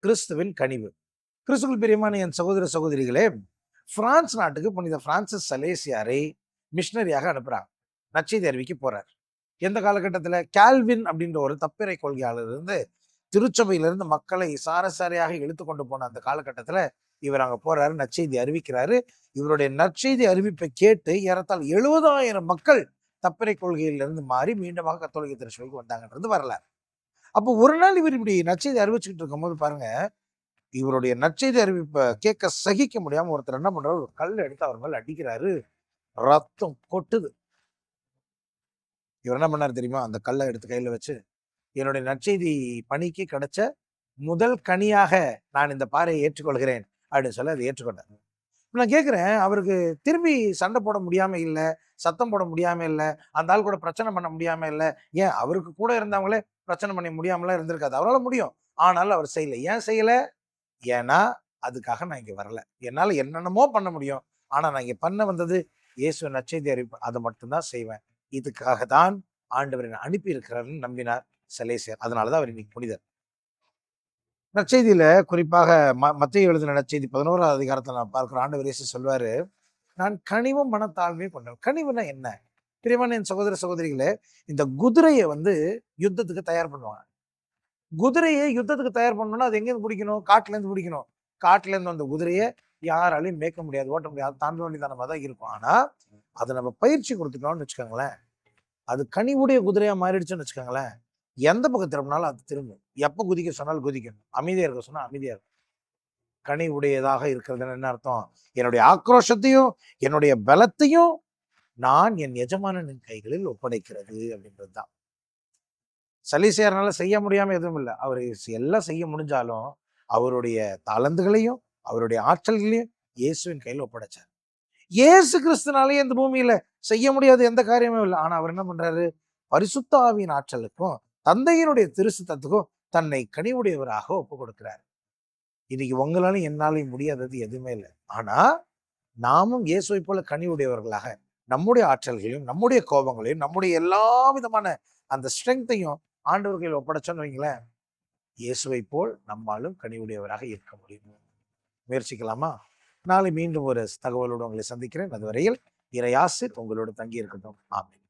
கிறிஸ்துவின் கனிவு. கிறிஸ்துவுக்குள் பிரியமான என் சகோதர சகோதரிகளே, பிரான்ஸ் நாட்டுக்கு புனித பிரான்சிஸ் சலேசியாரை மிஷனரியாக அனுப்புறாங்க. நற்செய்தி அறிவிக்க போறார். எந்த காலகட்டத்தில்? கால்வின் அப்படின்ற ஒரு தப்பிறை கொள்கையாளர் இருந்து திருச்சபையிலிருந்து மக்களை சாரசாரியாக இழுத்து கொண்டு போன அந்த காலகட்டத்தில் இவர் அங்கே போறாரு, நற்செய்தி அறிவிக்கிறாரு. இவருடைய நற்செய்தி அறிவிப்பை கேட்டு ஏறத்தாழ 70,000 மக்கள் தப்பிறை கொள்கையிலிருந்து மாறி மீண்டுமாக கத்தோலிக்க திருச்சபைக்கு வந்தாங்கன்றது வரலாறு. அப்போ ஒரு நாள் இவர் இப்படி நற்செய்தி அறிவிச்சுக்கிட்டு இருக்கும் போது பாருங்க, இவருடைய நற்செய்தி அறிவிப்பை கேட்க சகிக்க முடியாம ஒருத்தர் என்ன பண்றாரு, ஒரு கல் எடுத்து அவர் மேல அடிக்கிறாரு. ரத்தம் கொட்டுது. இவர் என்ன பண்ணாரு தெரியுமா? அந்த கல்லை எடுத்து கையில வச்சு, என்னுடைய நற்செய்தி பணிக்கு கிடைச்ச முதல் கனியாக நான் இந்த பாறையை ஏற்றுக்கொள்கிறேன் அப்படின்னு சொல்லி அதை ஏற்றுக்கொண்டார். நான் கேட்குறேன், அவருக்கு திரும்பி சண்டை போட முடியாம இல்லை, சத்தம் போட முடியாம இல்லை, அந்த ஆள் கூட பிரச்சனை பண்ண முடியாம இல்லை. ஏன், அவருக்கு கூட இருந்தவங்களே பிரச்சனை பண்ண முடியாமலாம் இருந்திருக்காது. அவரால் முடியும், ஆனாலும் அவர் செய்யலை. ஏன் செய்யலை? ஏன்னா அதுக்காக நான் இங்கே வரல. என்னால் என்னென்னமோ பண்ண முடியும், ஆனால் நான் இங்கே பண்ண வந்தது இயேசு நற்செய்தி அறிவிப்பு, அதை மட்டும்தான் செய்வேன். இதுக்காக தான் ஆண்டவர் என்னை அனுப்பி இருக்கிறாருன்னு நம்பினார் சலேசியார். அதனாலதான் அவர் இன்னைக்கு புனிதர். நற்செய்தியில குறிப்பாக மத்தேயு எழுதின நற்செய்தி 11ஆவது அதிகாரத்தில் நான் பார்க்கிற ஆண்டவர் இயேசு சொல்வாரு, நான் கனிவும் மனத்தாழ்மையும் கொண்டவன். கனிவுனா என்ன? பிரியமான என் சகோதர சகோதரிகளே, இந்த குதிரையை யுத்தத்துக்கு தயார் பண்ணுவாங்க. குதிரையை யுத்தத்துக்கு தயார் பண்ணணும்னா அது எங்கேருந்து பிடிக்கணும்? காட்டுல இருந்து பிடிக்கணும். காட்டுல இருந்து அந்த குதிரையை யாராலையும் மேய்க்க முடியாது, ஓட்ட முடியாது, தாண்ட வேண்டியதானமா தான் இருக்கும். ஆனா அதை நம்ம பயிற்சி கொடுத்துட்டோம்னு வச்சுக்கோங்களேன், அது கனிவுடைய குதிரையா மாறிடுச்சுன்னு வச்சுக்கோங்களேன், எந்த பக்கம் திரும்பினாலும் அது திரும்பும். எப்போ குதிக்க சொன்னாலும் குதிக்கணும், அமைதியா இருக்க சொன்னா அமைதியா இருக்கும். கனி உடையதாக இருக்கிறதுன்னு என்ன அர்த்தம்? என்னுடைய ஆக்ரோஷத்தையும் என்னுடைய பலத்தையும் நான் என் எஜமானனின் கைகளில் ஒப்படைக்கிறது அப்படின்றது தான். சலேசியார்னால செய்ய முடியாம எதுவும் இல்லை. அவர் எல்லாம் செய்ய முடிஞ்சாலும் அவருடைய தாளந்துகளையும் அவருடைய ஆற்றல்களையும் இயேசுவின் கையில் ஒப்படைச்சார். இயேசு கிறிஸ்துனாலே இந்த பூமியில செய்ய முடியாத எந்த காரியமும் இல்லை. ஆனா அவர் என்ன பண்றாரு? பரிசுத்த ஆவியின் ஆற்றலுக்கும் தந்தையினுடைய திருசுத்தத்துக்கும் தன்னை கனிவுடையவராக ஒப்பு கொடுக்கிறார். இன்னைக்கு உங்களாலும் என்னாலையும் முடியாதது எதுவுமே இல்லை. ஆனா நாமும் இயேசுவை போல கனிவுடையவர்களாக நம்முடைய ஆற்றல்களையும் நம்முடைய கோபங்களையும் நம்முடைய எல்லா விதமான அந்த ஸ்ட்ரெங்கையும் ஆண்டவர்களில் ஒப்படைச்சோன்னு வைங்களேன், இயேசுவை போல் நம்மாலும் கனிவுடையவராக இருக்க முடியும். முயற்சிக்கலாமா? நாளை மீண்டும் ஒரு தகவலோடு உங்களை சந்திக்கிறேன். அதுவரையில் இறை ஆசீர் உங்களோடு தங்கி இருக்கட்டும். ஆமென்.